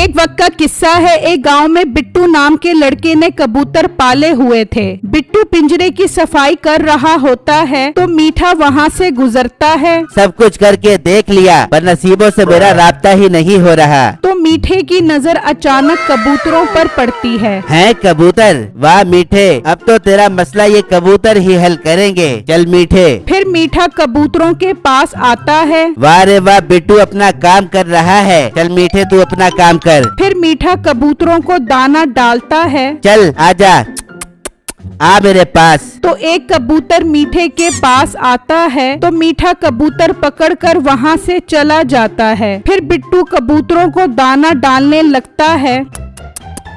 एक वक्त का किस्सा है। एक गांव में बिट्टू नाम के लड़के ने कबूतर पाले हुए थे। बिट्टू पिंजरे की सफाई कर रहा होता है तो मीठा वहां से गुजरता है। सब कुछ करके देख लिया पर नसीबों से मेरा राब्ता ही नहीं हो रहा। तो मीठे की नजर अचानक कबूतरों पर पड़ती है। हैं कबूतर? वाह मीठे, अब तो तेरा मसला ये कबूतर ही हल करेंगे। चल मीठे। फिर मीठा कबूतरों के पास आता है। वाह रे वाह, बिट्टू अपना काम कर रहा है। चल मीठे तू अपना काम कर। फिर मीठा कबूतरों को दाना डालता है। चल आजा, आ मेरे पास। तो एक कबूतर मीठे के पास आता है तो मीठा कबूतर पकड़कर वहां से चला जाता है। फिर बिट्टू कबूतरों को दाना डालने लगता है।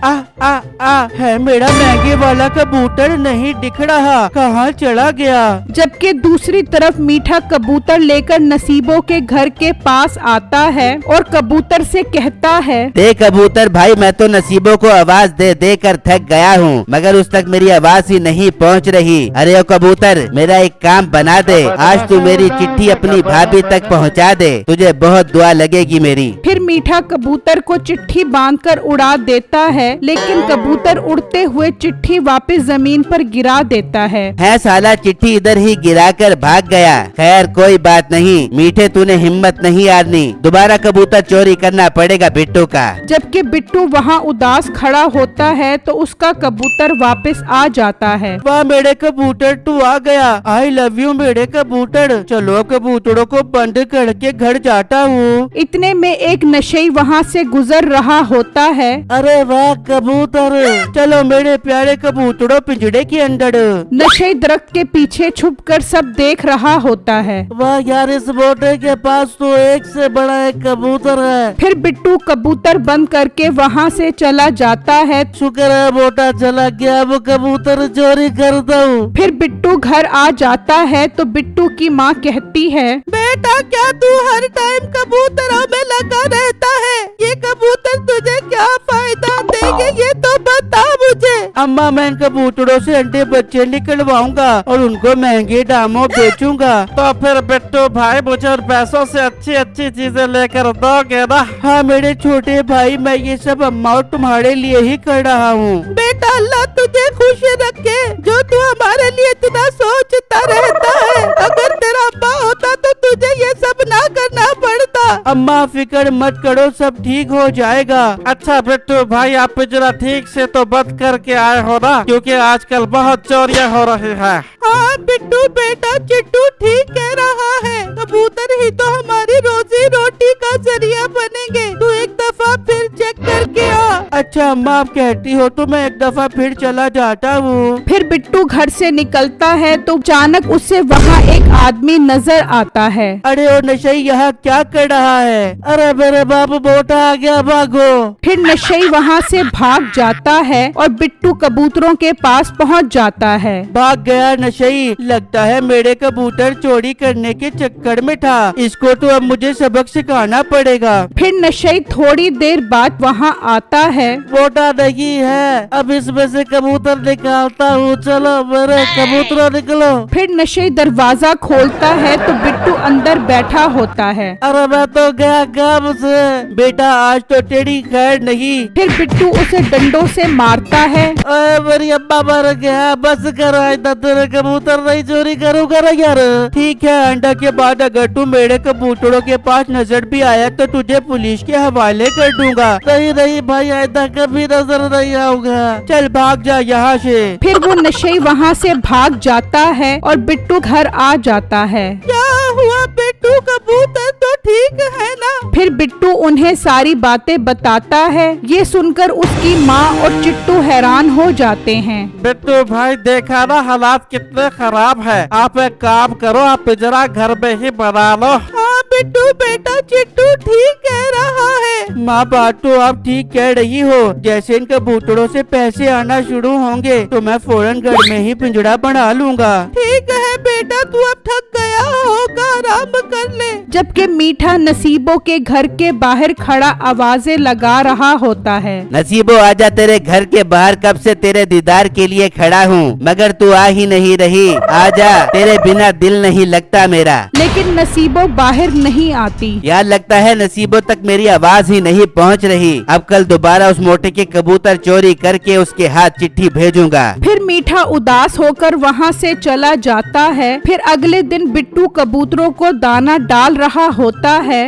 है मेरा महंगे वाला कबूतर नहीं दिख रहा, कहाँ चला गया? जबकि दूसरी तरफ मीठा कबूतर लेकर नसीबों के घर के पास आता है और कबूतर से कहता है, दे कबूतर भाई, मैं तो नसीबों को आवाज दे दे कर थक गया हूँ, मगर उस तक मेरी आवाज ही नहीं पहुँच रही। अरे ओ कबूतर, मेरा एक काम बना दे, आज तू मेरी चिट्ठी अपनी भाभी तक पहुँचा दे, तुझे बहुत दुआ लगेगी मेरी। फिर मीठा कबूतर को चिट्ठी बांधकर उड़ा देता है, लेकिन कबूतर उड़ते हुए चिट्ठी वापस जमीन पर गिरा देता है साला चिट्ठी इधर ही गिराकर भाग गया। खैर कोई बात नहीं मीठे, तूने हिम्मत नहीं हारनी, दोबारा कबूतर चोरी करना पड़ेगा बिट्टू का। जबकि बिट्टू वहाँ उदास खड़ा होता है तो उसका कबूतर वापस आ जाता है। वाह मेरे कबूतर, तू आ गया। आई लव यू मेरे कबूतर। चलो कबूतरों को बंद करके घर जाता हूँ। इतने में एक नशेई वहाँ से गुजर रहा होता है। अरे वाह कबूतर, चलो मेरे प्यारे कबूतरों पिंजरे के अंदर। नशे दरख्त के पीछे छुपकर सब देख रहा होता है। वाह यार, इस बोटे के पास तो एक से बड़ा एक कबूतर है। फिर बिट्टू कबूतर बंद करके वहाँ से चला जाता है। शुक्र है बोटा चला गया, वो कबूतर चोरी करता हूँ। फिर बिट्टू घर आ जाता है तो बिट्टू की माँ कहती है, बेटा क्या तू हर टाइम कबूतरों में लगा रहता है? ये कबूतर तुझे क्या फायदा देंगे ये तो बता मुझे। अम्मा, मैं इन कबूतरों से अंडे बच्चे निकलवाऊंगा और उनको महंगे दामों बेचूंगा। तो फिर बिट्टू भाई मुझे और पैसों से अच्छी अच्छी चीजें लेकर दोगे ना? हाँ मेरे छोटे भाई, मैं ये सब अम्मा और तुम्हारे लिए ही कर रहा हूँ। बेटा अल्लाह तुझे खुश रखे, जो तू हमारे लिए इतना सोचता रहता है। अगर तेरा अब्बा होता तो तुझे ये सब ना करना पड़ता। अम्मा फिक्र मत करो, सब ठीक हो जाएगा। अच्छा बिट्टू भाई, आप जरा ठीक से तो बंद करके आए हो ना, क्योंकि आजकल बहुत चोरियां हो रही है। हाँ बिट्टू बेटा, चिट्टू ठीक कह रहा है, कबूतर ही तो हमारी रोजी रोटी का जरिया बनेंगे। तू एक दफा फिर चेक करके आ। अच्छा अम्मा, आप कहती हो तो मैं एक दफा फिर चला जाता हूँ। फिर बिट्टू घर से निकलता है तो अचानक उसे वहाँ एक आदमी नजर आता है। अरे ओ नशई, यहाँ क्या कर रहा है? अरे मेरे बाबू बोटा आ गया, भागो। फिर नशई वहाँ से भाग जाता है और बिट्टू कबूतरों के पास पहुँच जाता है। भाग गया नशई, लगता है मेरे कबूतर चोरी करने के चक्कर में था। इसको तो अब मुझे सबक सिखाना पड़ेगा। फिर नशई थोड़ी देर बाद वहाँ आता है। बोटा नहीं है, अब इसमें से कबूतर निकालता हूँ। चलो मेरे कबूतरों निकलो। फिर नशई दरवाजा खोलता है तो बिट्टू अंदर बैठा होता है। अरे मैं तो गया काम से। बेटा आज तो तेरी खैर नहीं। फिर बिट्टू उसे डंडों से मारता है। मेरी अम्मा मर गया, बस करो, आइंदा तेरे कबूतर नहीं चोरी करूँगा ना यार। ठीक है, अंडा के बाद अगर तू मेरे कबूतरों के पास नजर भी आया तो तुझे पुलिस के हवाले कर दूंगा। नहीं नहीं भाई, आइंदा कभी नजर नहीं आऊंगा। चल भाग जा यहाँ से। फिर वो नशे वहाँ से भाग जाता है और बिट्टू घर आ जाता है। क्या हुआ बिट्टू, कबूतर तो ठीक है ना? फिर बिट्टू उन्हें सारी बातें बताता है। ये सुनकर उसकी माँ और चिट्टू हैरान हो जाते हैं। बिट्टू भाई, देखा ना हालात कितने खराब है। आप एक काम करो, आप जरा घर में ही बना लो। हाँ बिट्टू बेटा, चिट्टू ठीक कह रहा है। माँ बात तो आप ठीक कह रही हो। जैसे इन कबूतरों से पैसे आना शुरू होंगे तो मैं फौरन घर में ही पिंजड़ा बना लूंगा। ठीक है बेटा, तू अब थक गया होगा, आराम कर ले। जबकि मीठा नसीबों के घर के बाहर खड़ा आवाजें लगा रहा होता है। नसीबो आजा, तेरे घर के बाहर कब से तेरे दीदार के लिए खड़ा हूँ, मगर तू आ ही नहीं रही। आजा, तेरे बिना दिल नहीं लगता मेरा। लेकिन नसीबों बाहर नहीं आती। यार लगता है नसीबों तक मेरी आवाज ही नहीं पहुँच रही। अब कल दोबारा उस मोटे के कबूतर चोरी करके उसके हाथ चिट्ठी भेजूंगा। फिर मीठा उदास होकर वहाँ से चला जाता है। फिर अगले दिन बिट्टू कबूतरों को दाना डाल रहा होता है।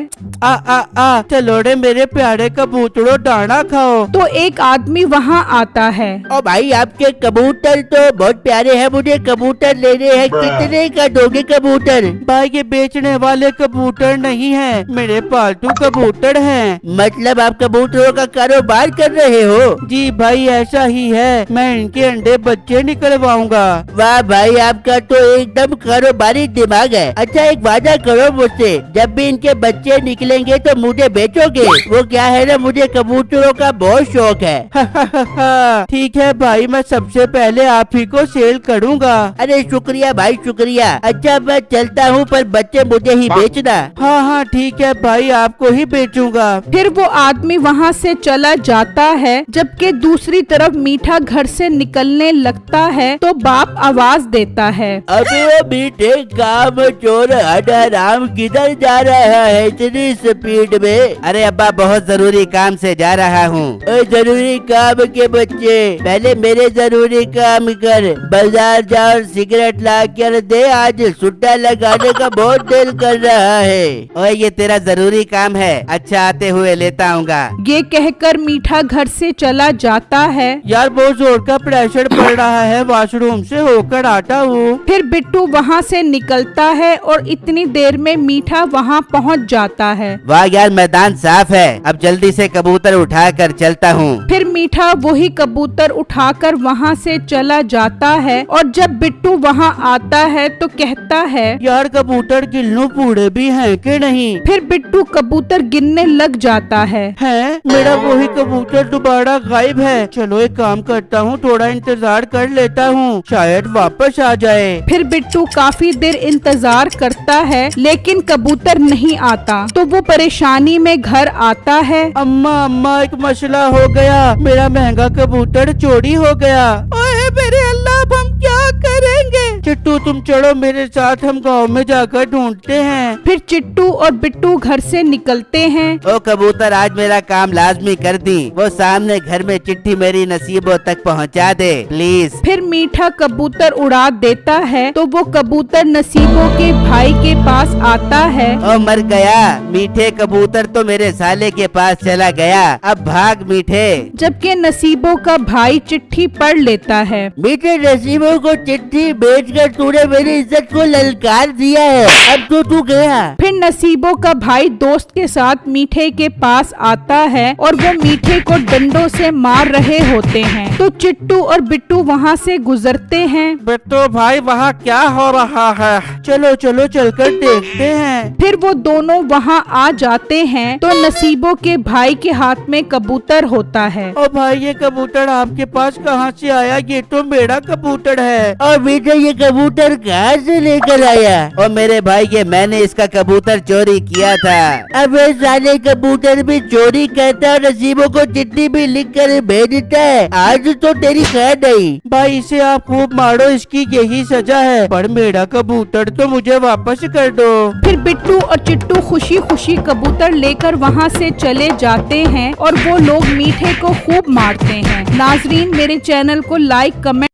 चलो रे मेरे प्यारे कबूतरों, दाना खाओ। तो एक आदमी वहाँ आता है। ओ भाई, आपके कबूतर तो बहुत प्यारे हैं, मुझे कबूतर लेने हैं। कितने का दोगे कबूतर? भाई ये बेचने वाले कबूतर नहीं है, मेरे पालतू कबूतर हैं। मतलब आप कबूतरों का कारोबार कर रहे हो? जी भाई ऐसा ही है, मैं इनके अंडे बच्चे निकलवाऊंगा। वाह भाई, आपका तो एकदम कारोबारी दिमाग है। अच्छा एक वादा करो मुझसे, जब भी इनके बच्चे निकलेंगे तो मुझे बेचोगे? वो क्या है ना, मुझे कबूतरों का बहुत शौक है। ठीक है भाई, मैं सबसे पहले आप ही को सेल करूँगा। अरे शुक्रिया भाई शुक्रिया। अच्छा मैं चलता हूँ, पर बच्चे मुझे ही बेचना। हाँ ठीक है भाई, आपको ही बेचूंगा। फिर वो आदमी वहाँ से चला जाता है। जबकि दूसरी तरफ मीठा घर से निकलने लगता है तो बाप आवाज देता है। अबे वो मीठे काम चोर हराम किधर जा रहा है इतनी स्पीड में? अरे अब्बा बहुत जरूरी काम से जा रहा हूँ। जरूरी काम के बच्चे, पहले मेरे जरूरी काम कर। बाजार जा और सिगरेट ला कर दे, आज सुट्टा लगाने का बहुत दिल कर रहा है। और ये तेरा जरूरी काम है, अच्छा आते हुए लेता आऊंगा। ये कहकर मीठा घर से चला जाता है। यार बहुत जोर का प्रेशर पड़ रहा है, वॉशरूम से होकर आता हूँ। फिर बिट्टू वहाँ से निकलता है और इतनी देर में मीठा वहाँ पहुँच जाता है। वाह यार, मैदान साफ है, अब जल्दी से कबूतर उठा कर चलता हूँ। फिर मीठा वही कबूतर उठाकर वहाँ से चला जाता है और जब बिट्टू वहाँ आता है तो कहता है, यार कबूतर गिल्लू पूड़े भी हैं कि नहीं? फिर बिट्टू कबूतर गिनने लग जाता है। मेरा वही कबूतर दोबारा गायब है। चलो एक काम करता हूँ, थोड़ा इंतजार कर लेता हूँ, शायद वापस आ जाए। फिर बिट्टू काफी देर इंतजार करता है लेकिन कबूतर नहीं आता। तो वो परेशानी में घर आता है। अम्मा एक मसला हो गया, मेरा महंगा कबूतर चोरी हो गया। ओए मेरे अल्लाह, अब हम क्या करेंगे? चिट्टू तुम चलो मेरे साथ, हम गांव में जाकर ढूंढते हैं। फिर चिट्टू और बिट्टू घर से निकलते हैं। ओ कबूतर, आज मेरा काम लाजमी कर दी। वो सामने घर में चिट्ठी मेरी नसीबों तक पहुंचा दे प्लीज। फिर मीठा कबूतर उड़ा देता है तो वो कबूतर नसीबों के भाई के पास आता है। ओ मर गया, मीठे कबूतर तो मेरे साले के पास चला गया, अब भाग मीठे। जबकि नसीबों का भाई चिट्ठी पढ़ लेता है। मीठे नसीबों को चिट्ठी भेजकर तूने मेरी इज्जत को ललकार दिया है, अब तो तू गया। फिर नसीबों का भाई दोस्त के साथ मीठे के पास आता है और वो मीठे को डंडों से मार रहे होते हैं। तो चिट्टू और बिट्टू वहाँ से गुजरते हैं। बिट्टू भाई वहाँ क्या हो रहा है? चलो चलकर देखते हैं। फिर वो दोनों वहाँ आ जाते हैं तो नसीबों के भाई के हाथ में कबूतर होता है। ओ भाई ये कबूतर आपके पास कहाँ से आया? ये तो मेरा कबूतर है। और मीठे ये कबूतर कहाँ से लेकर आया? और मेरे भाई, ये मैंने इसका कबूतर चोरी किया था। अब ये साले कबूतर भी चोरी करता है और नसीबों को चिट्ठी भी लिख कर भेजता है। आज तो तेरी खैर नहीं। भाई इसे आप खूब मारो, इसकी यही सजा है, पर मेरा कबूतर तो मुझे वापस कर दो। फिर बिट्टू और चिट्टू खुशी खुशी कबूतर लेकर वहाँ से चले जाते हैं और वो लोग मीठे को खूब मारते हैं। नाजरीन, मेरे चैनल को लाइक, कमेंट